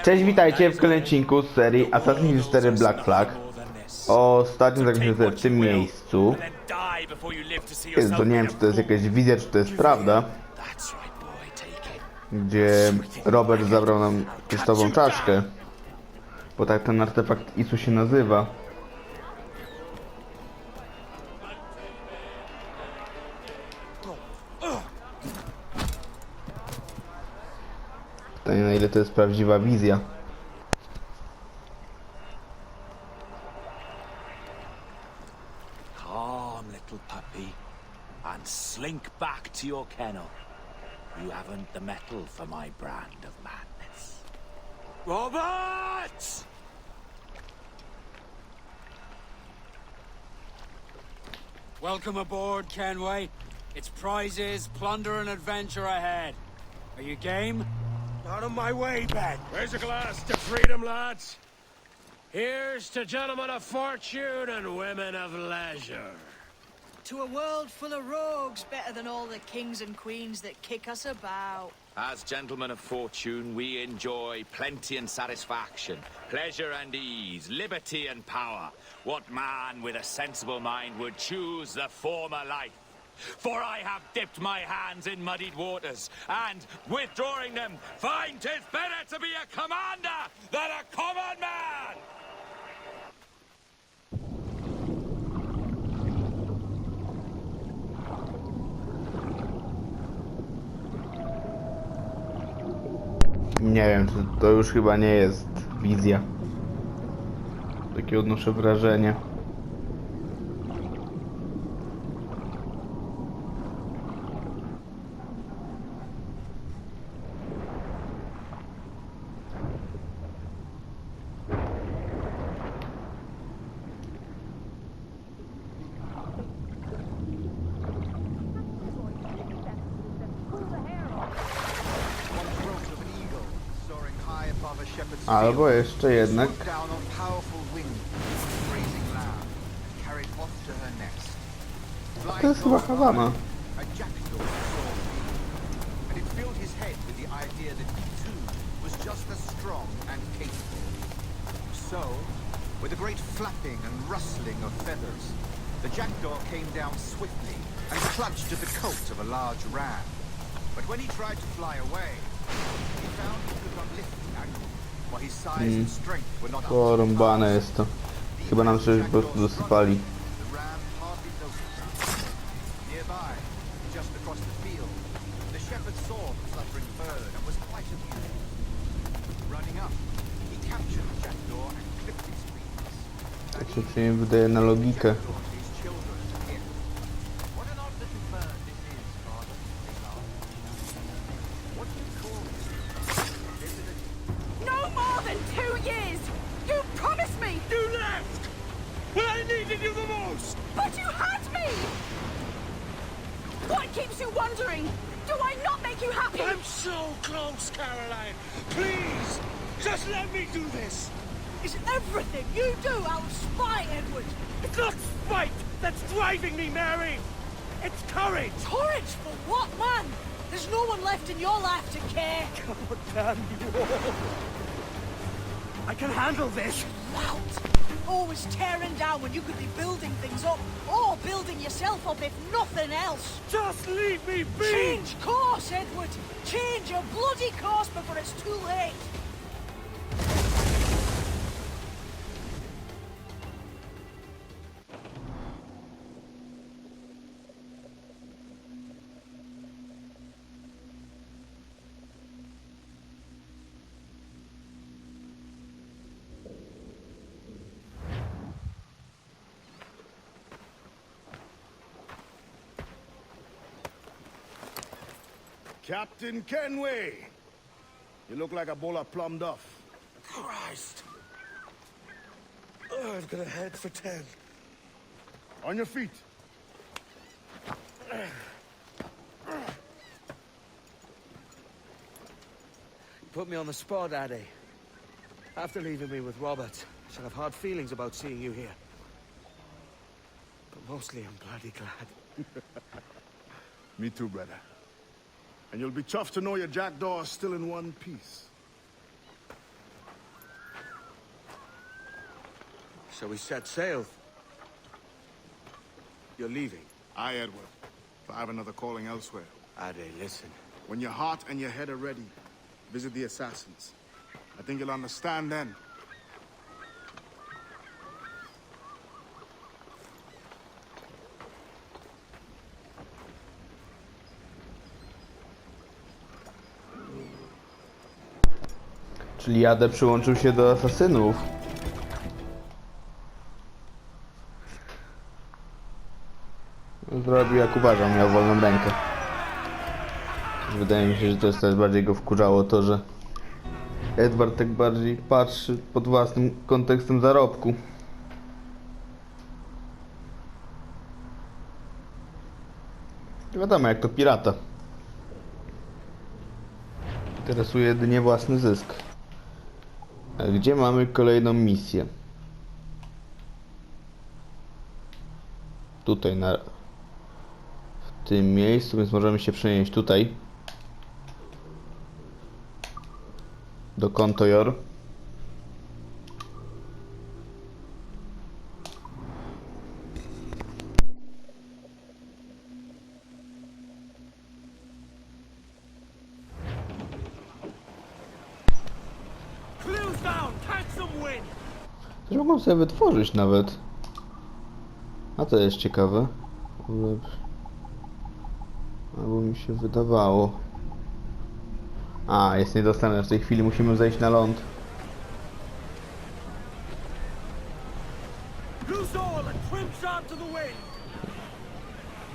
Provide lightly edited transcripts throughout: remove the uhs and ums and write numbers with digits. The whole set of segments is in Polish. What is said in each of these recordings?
Cześć, witajcie w kolejnym odcinku z serii Assassin's 4 Black Flag. Ostatnio zakończyłem w tym miejscu. To nie wiem, czy to jest jakaś wizja, czy to jest prawda. Gdzie Robert zabrał nam kryształową czaszkę. Bo tak ten artefakt Isu się nazywa. Pytanie, na ile to jest prawdziwa wizja. Calm, little puppy, and slink back to your kennel. You haven't the mettle for my brand of madness. Robert! Welcome aboard, Kenway. It's prizes, plunder, and adventure ahead. Are you game? Out of my way, Ben. Raise a glass to freedom, lads. Here's to gentlemen of fortune and women of leisure. To a world full of rogues, better than all the kings and queens that kick us about. As gentlemen of fortune, we enjoy plenty and satisfaction, pleasure and ease, liberty and power. What man with a sensible mind would choose the former life? For I have dipped my hands in muddied waters, and, withdrawing them, find 'tis better to be a commander than a common man! Nie wiem, to już chyba nie jest wizja. Takie odnoszę wrażenie. Albo jeszcze jednak. To jest chyba Havana. With a great flapping and rustling of feathers, the jackdaw came down swiftly and clutched at the coat of a large ram. But when he tried to fly away, he found he could not lift the animal, for his size and strength were not up to Porąbane jest to. Chyba nam coś po prostu dosypali. the ram hardly noticed. Nearby, just across the field, the shepherd saw the fluttering bird and was quite amused. Running up, he captured the jackdaw and clipped its wings. Tak się przynajmniej wydaje na logikę. His children to him. What an odd little bird this is, father, they laughed. What do you call it? Is it a No more than 2 years! You promised me! You left! When I needed you the most! But you had me! What keeps you wondering? Do I not make you happy? I'm so close, Caroline! Please! Just let me do this! Is everything you do out of spite, Edward? It's not spite that's driving me, Mary! It's courage! Courage for what, man? There's no one left in your life to care. God damn you all! I can handle this! Lout! Always tearing down when you could be building things up, or building yourself up if nothing else. Just leave me be! Change course, Edward! Change your bloody course before it's too late! Captain Kenway! You look like a bowl of plum duff. Christ! Oh, I've got a head for 10. On your feet. Put me on the spot, Daddy. After leaving me with Robert, I shall have hard feelings about seeing you here. But mostly I'm bloody glad. Me too, brother. And you'll be tough to know your jackdaw is still in one piece. Shall we set sail? You're leaving. Aye, Edward. For I have another calling elsewhere. Ade, listen. When your heart and your head are ready, visit the assassins. I think you'll understand then. Czyli Jadę przyłączył się do asasynów. Zrobił jak uważam, miał wolną rękę. Wydaje mi się, że to jest też bardziej go wkurzało to, że Edward tak bardziej patrzy pod własnym kontekstem zarobku. Wiadomo, jak to pirata. Interesuje jedynie własny zysk. A gdzie mamy kolejną misję? Tutaj w tym miejscu, więc możemy się przenieść tutaj. Do Kontojor. Też mogą sobie wytworzyć nawet. A to jest ciekawe. Albo mi się wydawało. A, jest niedostępne. W tej chwili musimy zejść na ląd.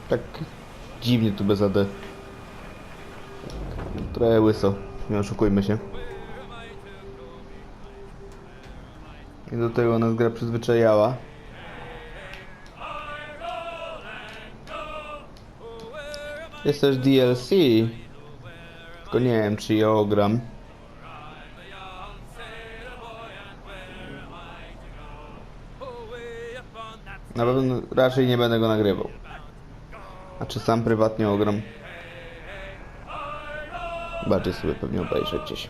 Tak dziwnie tu bez AD. Trochę łyso. Nie oszukujmy się. I do tego nas gra przyzwyczajała. Jest też DLC. Tylko nie wiem, czy je ogram. Na pewno raczej nie będę go nagrywał. A czy sam prywatnie ogram? Bardziej sobie pewnie obejrzę gdzieś.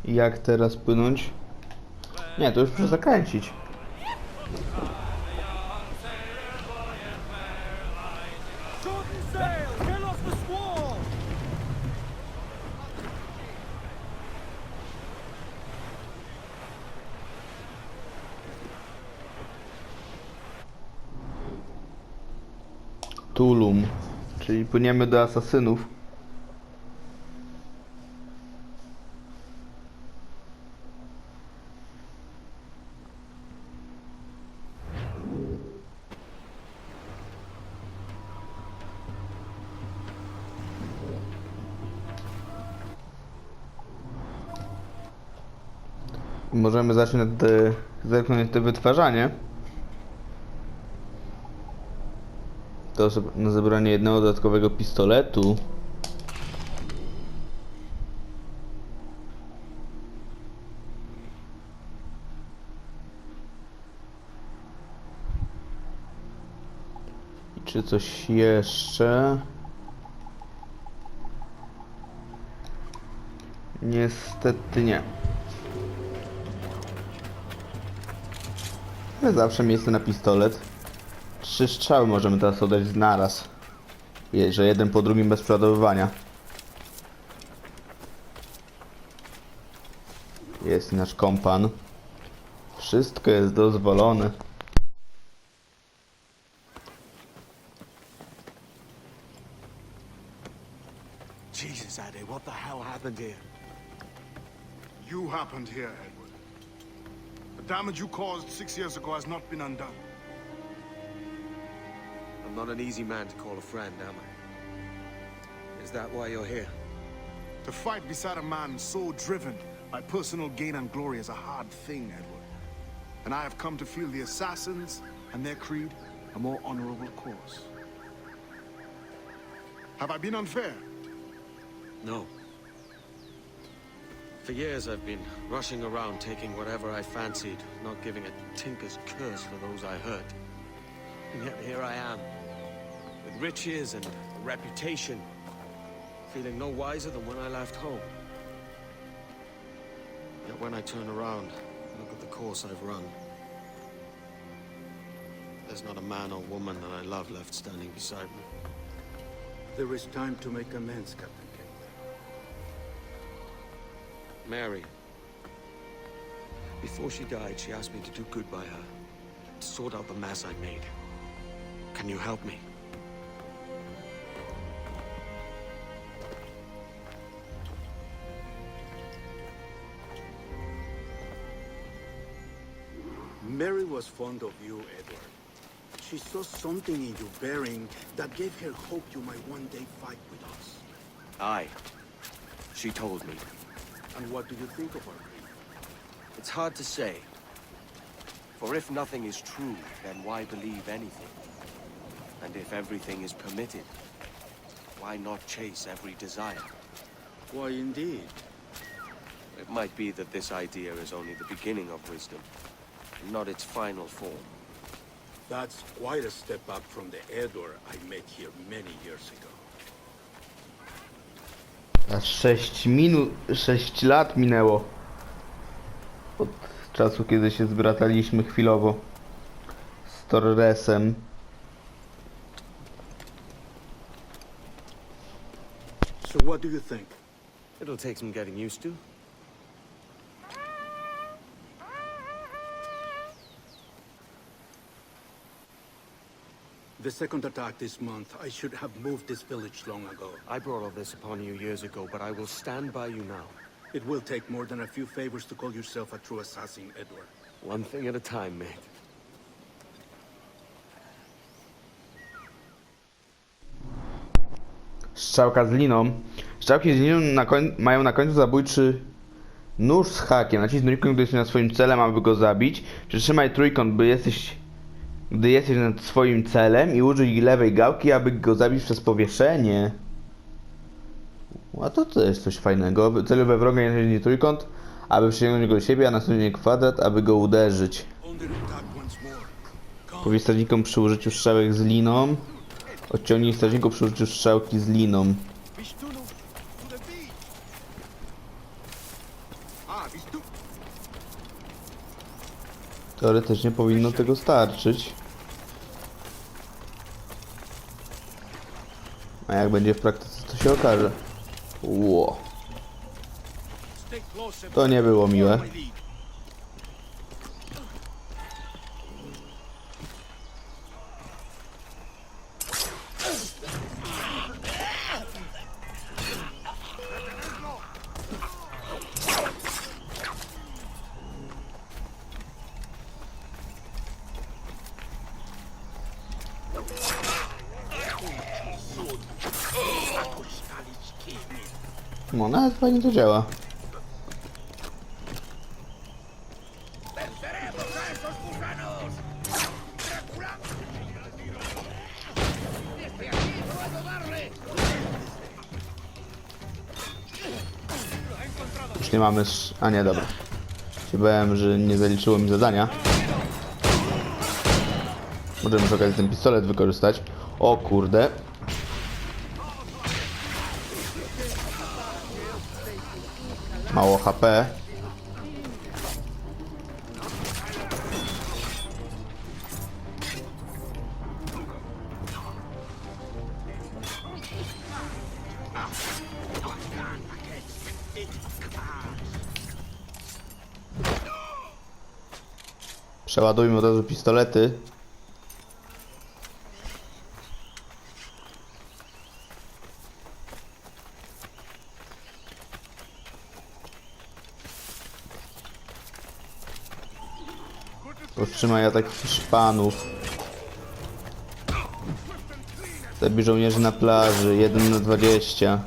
Jak teraz płynąć? Nie, to już muszę zakręcić. Tulum, czyli płyniemy do asasynów. Możemy zacząć zerknąć na to wytwarzanie. To na zebranie jednego dodatkowego pistoletu. I czy coś jeszcze? Niestety nie. Ale zawsze miejsce na pistolet. 3 strzały możemy teraz oddać naraz. Że jeden po drugim bez przeładowywania. Jest nasz kompan. Wszystko jest dozwolone. Jesus, Ade, what the hell happened here? You happened here, Edward. The damage you caused 6 years ago has not been undone. I'm not an easy man to call a friend, am I? Is that why you're here? To fight beside a man so driven by personal gain and glory is a hard thing, Edward. And I have come to feel the assassins and their creed a more honorable cause. Have I been unfair? No. For years I've been rushing around taking whatever I fancied, not giving a tinker's curse for those I hurt. And yet here I am, with riches and a reputation, feeling no wiser than when I left home. Yet when I turn around, look at the course I've run. There's not a man or woman that I love left standing beside me. There is time to make amends, Captain Kent. Mary. Before she died, she asked me to do good by her, to sort out the mess I made. Can you help me? Mary was fond of you, Edward. She saw something in your bearing that gave her hope you might one day fight with us. Aye. She told me. And what do you think of her? It's hard to say. For if nothing is true, then why believe anything? And if everything is permitted, why not chase every desire? Why, indeed. It might be that this idea is only the beginning of wisdom, not its final form. That's quite a step up from the Edward I met here many years ago. Aż 6 lat minęło od czasu, kiedy się zbrataliśmy chwilowo z Torresem. So what do you think? It'll take some getting used to. The second attack this month, I should have moved this village long ago. I brought all this upon you years ago, but I will stand by you now. It will take more than a few favors to call yourself a true assassin, Edward. One thing at a time, mate. Strzałka z liną. Strzałki z liną mają na końcu zabójczy nóż z hakiem. Naciśnij trójkąt, gdy jesteś nad swoim celem, aby go zabić. Przytrzymaj trójkąt, gdy jesteś nad swoim celem i użyj lewej gałki, aby go zabić przez powieszenie. A to jest coś fajnego. Celuj we wroga, naciśnij trójkąt, aby przyciągnąć go do siebie, a następnie kwadrat, aby go uderzyć. Powiedz strażnikom przy użyciu strzałek z liną. Odciągnij strażników przy użyciu strzałki z liną. Teoretycznie powinno tego starczyć. A jak będzie w praktyce, to się okaże. Ło. To nie było miłe. No, nawet fajnie to działa. Już nie mamy... A nie, dobra. Się bałem, że nie zaliczyło mi zadania. Możemy przy okazji ten pistolet wykorzystać. O kurde. Mało HP. Przeładujmy od razu pistolety. Powstrzymaj atak Hiszpanów. Zabij żołnierzy na plaży, 1 na 20.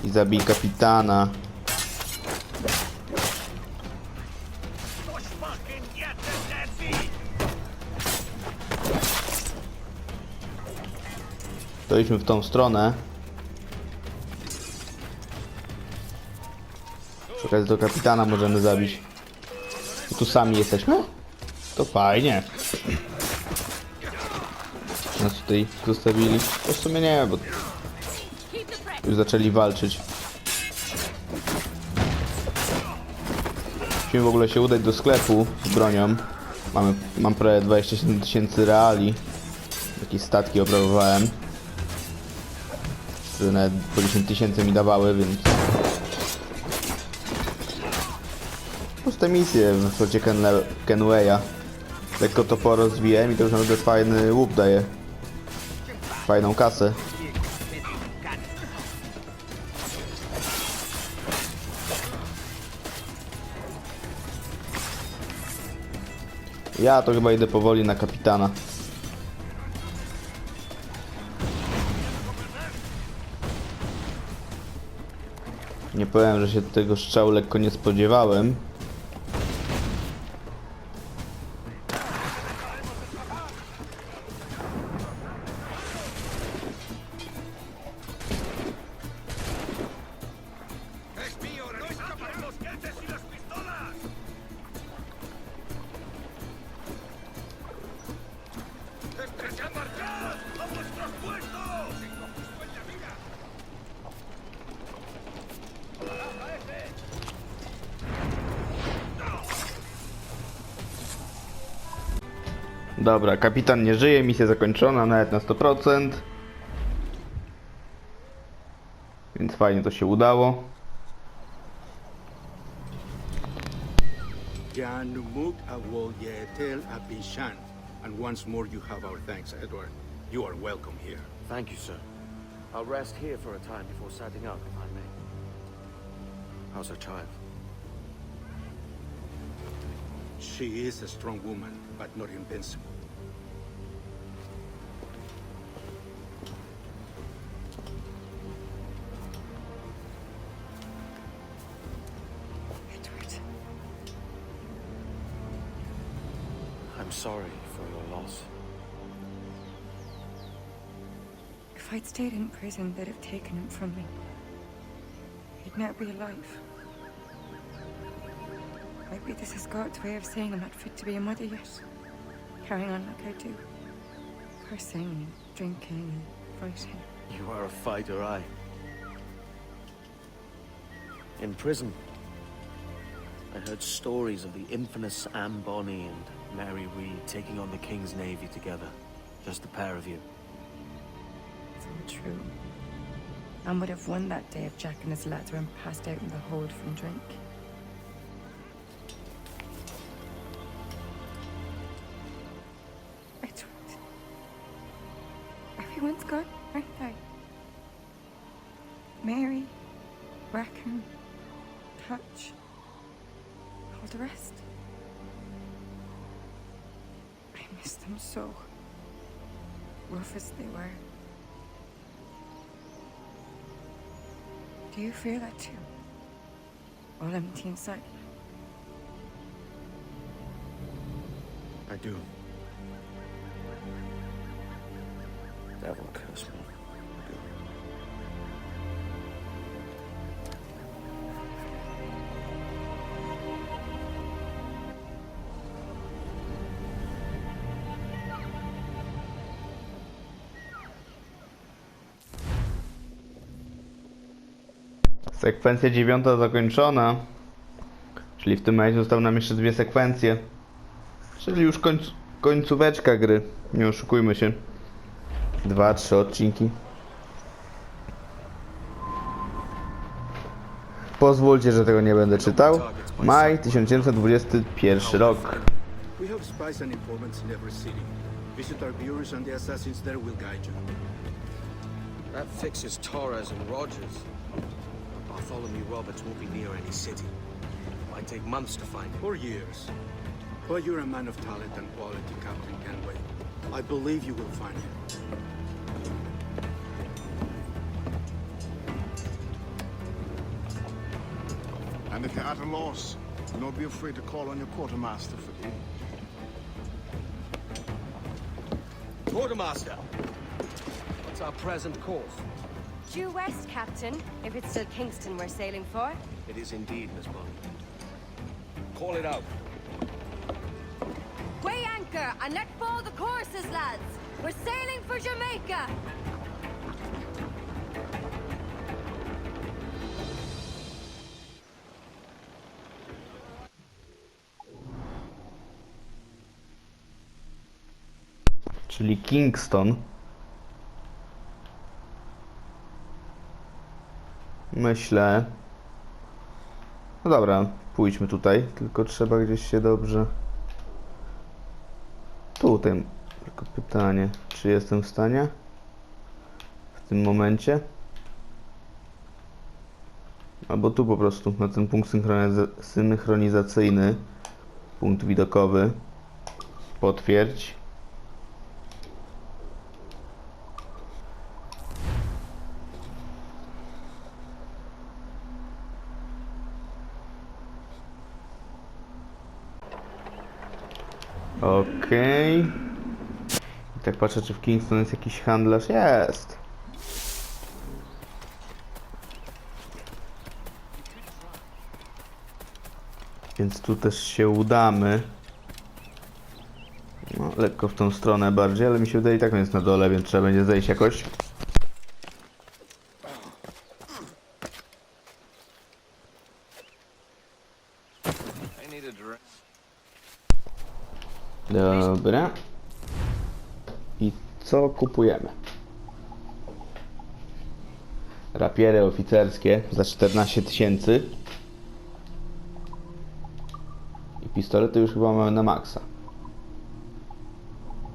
I zabij kapitana. To idźmy w tą stronę. Przy okazji do kapitana możemy zabić. I tu sami jesteśmy? To fajnie. Nas tutaj zostawili. To w sumie nie, bo już zaczęli walczyć. Musimy w ogóle się udać do sklepu z bronią. Mam prawie 27 000 reali. Jakieś statki obrabowałem, które nawet po 10 000 mi dawały, więc... Puste misje w flocie Kenwaya. Lekko to porozwijałem i to już naprawdę fajny łup daje. Fajną kasę. Ja to chyba idę powoli na kapitana. Nie powiem, że się tego strzału lekko nie spodziewałem. Dobra, kapitan nie żyje, misja zakończona, nawet na 100%. Więc fajnie to się udało. And once more you have our thanks, Edward. You are welcome here. Thank you, sir. I'll rest here for a time before setting out, if I may. How's her child? She is a strong woman, but not invincible. Edward. I'm sorry for your loss. If I'd stayed in prison, they'd have taken him from me. He'd never be alive. Maybe this is God's way of saying I'm not fit to be a mother yet. Carrying on like I do. Cursing and drinking and fighting. You are a fighter, aye. In prison, I heard stories of the infamous Anne Bonny and Mary Read taking on the King's Navy together. Just the pair of you. It's all true. Anne would have won that day if Jack and his lads weren't passed out in the hold from drink. Edward. Everyone's gone, aren't they? Mary, Rackham, Touch, all the rest. I miss them so. Rough as they were. Do you feel that too? All empty inside? I do. Devil curse me. Sekwencja 9 zakończona. Czyli w tym momencie zostały nam jeszcze 2 sekwencje. Czyli już końcóweczka gry. Nie oszukujmy się. 2-3 odcinki. Pozwólcie, że tego nie będę czytał. Maj 1921 rok. We have spies and informants in every city. Visit our bureaus and the assassins there will guide you. That fixes Torres and Rogers. Bartholomew Roberts won't be near any city. Might take months to find him. For years. But you're a man of talent and quality, Captain Kenway. I believe you will find him. And if you're at a loss, do not be afraid to call on your quartermaster for aid. Quartermaster! What's our present course? Due west, Captain, if it's still Kingston we're sailing for. It is indeed, Miss Bond. Call it out. Weigh anchor and let fall the courses, lads! We're sailing for Jamaica! Czyli Kingston. Myślę... No dobra, pójdźmy tutaj. Tylko trzeba gdzieś się dobrze... Tutaj. Tylko pytanie, czy jestem w stanie? W tym momencie? Albo tu po prostu, na ten punkt synchronizacyjny. Punkt widokowy. Potwierdź. Okej. I tak patrzę, czy w Kingston jest jakiś handlarz. Jest! Więc tu też się udamy. No, lekko w tą stronę bardziej, ale mi się wydaje, i tak on jest na dole, więc trzeba będzie zejść jakoś. Dobra. I co kupujemy? Rapiery oficerskie za 14 000. I pistolety już chyba mamy na maksa.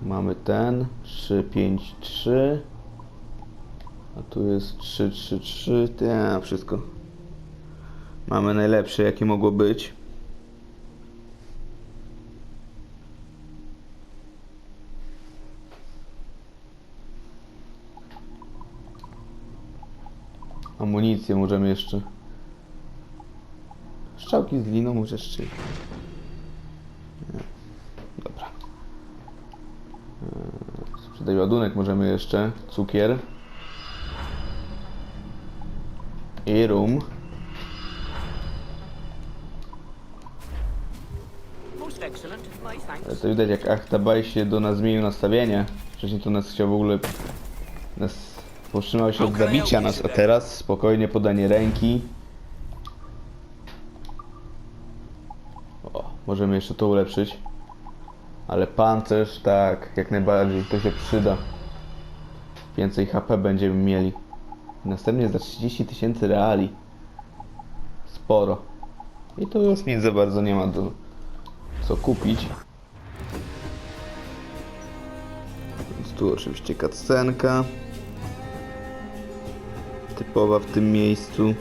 Mamy ten 353. A tu jest 333. Ja, wszystko. Mamy najlepsze, jakie mogło być. Amunicję możemy jeszcze. Strzałki z liną może jeszcze. Nie. Dobra. Sprzedaj ładunek możemy jeszcze. Cukier. I rum. Ale to widać, jak Achtabaj się do nas zmienił nastawienie. Wcześniej to nas chciał w ogóle... Powstrzymał się od zabicia nas, a teraz spokojnie podanie ręki. O, możemy jeszcze to ulepszyć. Ale pancerz, tak, jak najbardziej, to się przyda. Więcej HP będziemy mieli. Następnie za 30 000 reali. Sporo. I to już nic za bardzo nie ma do co kupić. Więc tu oczywiście cutscenka. Typowa w tym miejscu.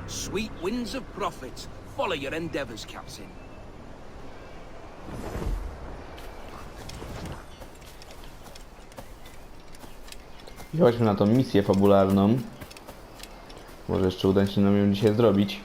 Sweet winds of profit. Follow your endeavors, Captain. I chodźmy na tą misję fabularną. Może jeszcze uda się nam ją dzisiaj zrobić.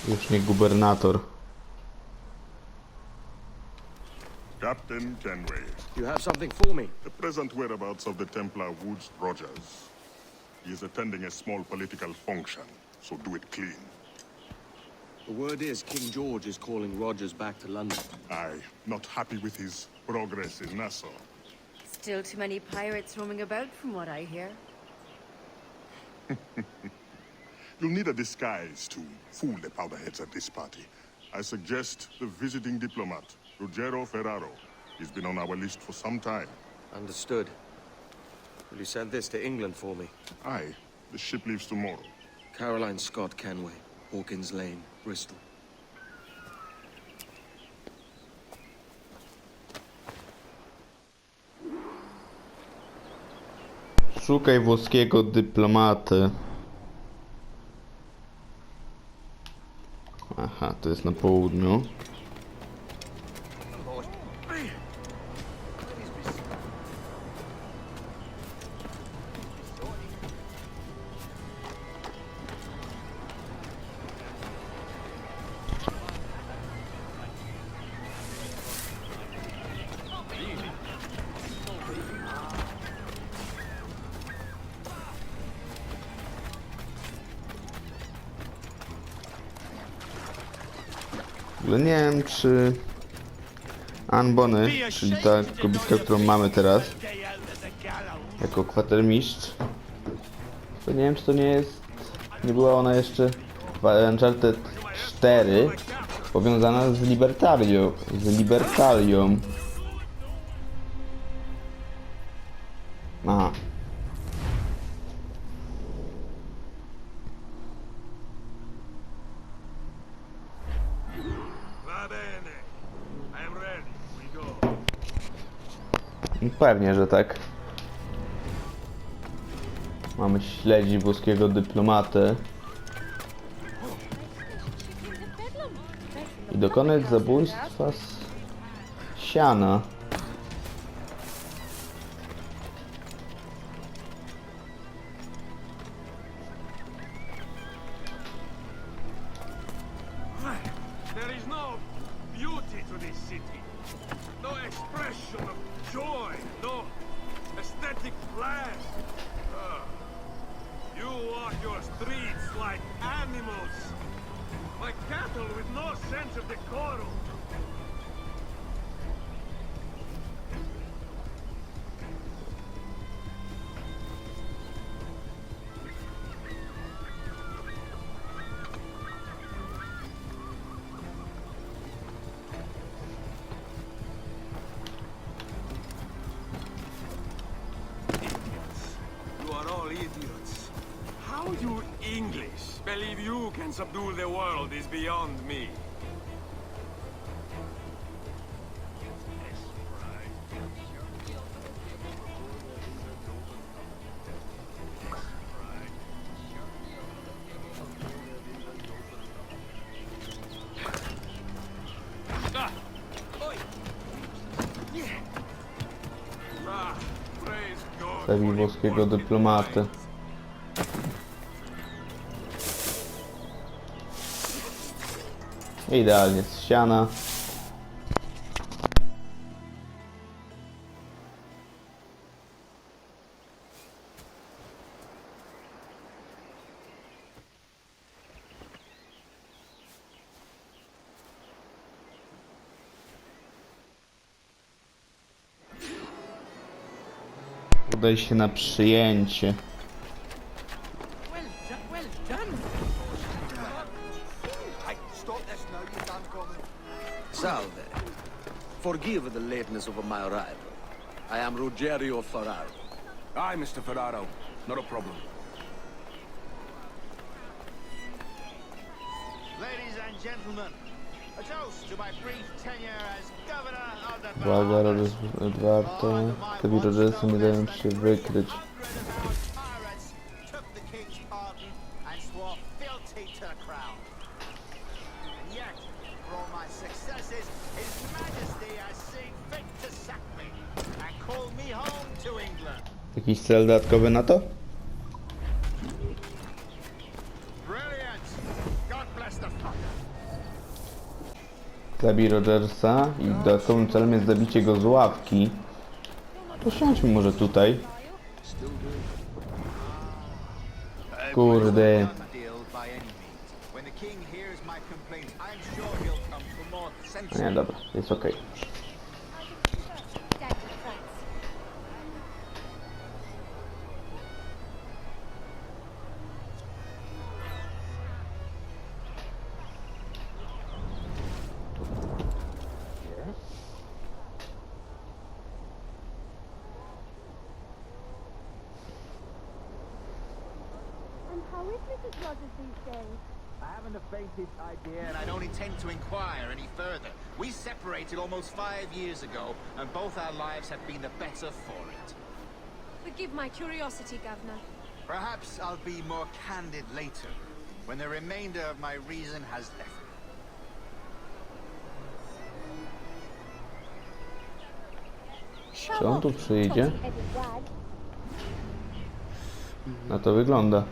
Już nie gubernator. Captain Kenway. You have something for me? The present whereabouts of the Templar Woods Rogers. He is attending a small political function, so do it clean. The word is King George is calling Rogers back to London. Aye, not happy with his progress in Nassau. Still too many pirates roaming about from what I hear. You'll need a disguise to fool the powderheads at this party. I suggest the visiting diplomat, Ruggiero Ferraro. He's been on our list for some time. Understood. Will you send this to England for me? Aye. The ship leaves tomorrow. Caroline Scott Kenway, Hawkins Lane, Bristol. Szukaj włoskiego dyplomaty. Aha, to jest na południu. Nie wiem, czy Anbony, czyli ta kobitka, którą mamy teraz jako kwatermistrz, to nie wiem, czy to nie jest, nie była ona jeszcze w Uncharted 4 powiązana z Libertalią. Aha. Pewnie, że tak. Mamy śledzi włoskiego dyplomatę. I dokonać zabójstwa z siana. There is no beauty to this city. No expression of joy. No aesthetic class. You walk your streets like animals. Like cattle with no sense of decorum. Idiots. How you English believe you can subdue the world is beyond me. Zabij włoskiego dyplomaty. Idealnie z siana. Udaj się na przyjęcie. Salve. Forgive the lateness of my arrival. I am Ruggiero Ferraro. Aye, Mr. Ferraro. Not a problem. Ladies and gentlemen, a toast to my brief tenure as governor of the Uwaga, Edwardo. Te wirożesy nie dają się wykryć. Jakiś cel dodatkowy na to? Zabij Rogersa i dodatkowym celem jest zabicie go z ławki. To siądźmy może tutaj. Kurde. Nie, dobra, jest okej. lodgers these days? I haven't the faintest idea, and I don't intend to inquire any further. We separated almost 5 years ago, and both our lives have been the better for it. Forgive my curiosity, Governor. Perhaps I'll be more candid later, when the remainder of my reason has left me. Czy on tu przyjdzie? Na to wygląda.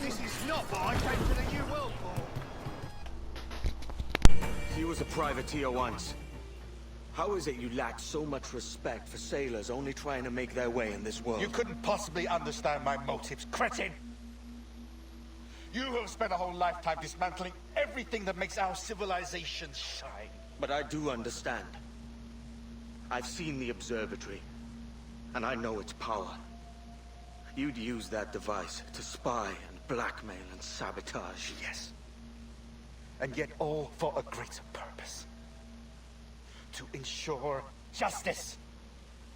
This is not what I came to the New World for. He was a privateer once. How is it you lack so much respect for sailors only trying to make their way in this world? You couldn't possibly understand my motives, cretin! You have spent a whole lifetime dismantling everything that makes our civilization shine. But I do understand. I've seen the observatory, and I know its power. You'd use that device to spy and blackmail and sabotage. Yes. And yet all for a greater purpose. To ensure justice.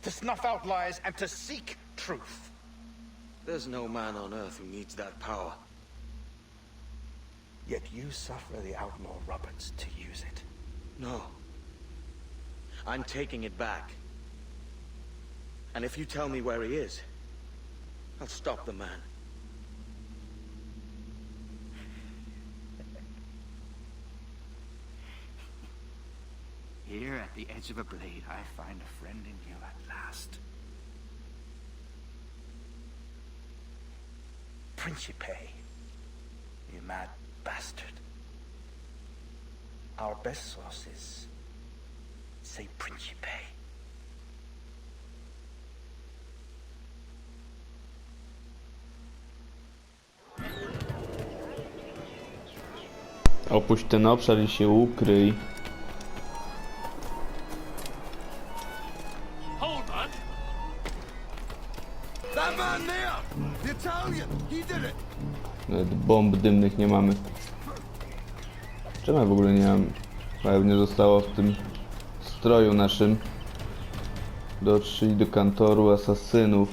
To snuff out lies and to seek truth. There's no man on Earth who needs that power. Yet you suffer the outlaw Roberts to use it. No. I'm taking it back. And if you tell me where he is, I'll stop the man. Here at the edge of a blade, I find a friend in you at last. Principe, you mad bastard. Our best sources say Principe. Opuść ten obszar i się ukryj. Hold on! That man there! The Italian! He did it! Nawet bomb dymnych nie mamy. Czemu ja w ogóle nie mam? Pewnie zostało w tym stroju naszym. Dotrzyli do kantoru asasynów.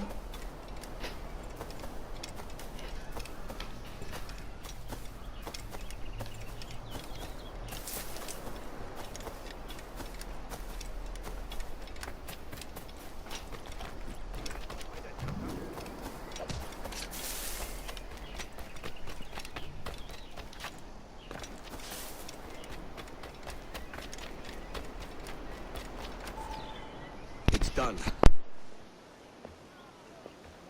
Done.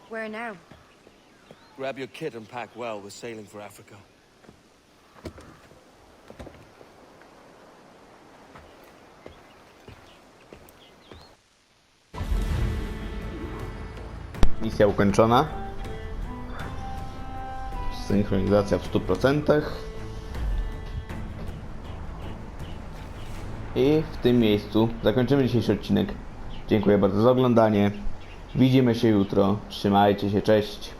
Where now? Grab your kit and pack well. We're sailing for Africa. Misja ukończona. Synchronizacja w 100%. I w tym miejscu zakończymy dzisiejszy odcinek. Dziękuję bardzo za oglądanie. Widzimy się jutro. Trzymajcie się, cześć.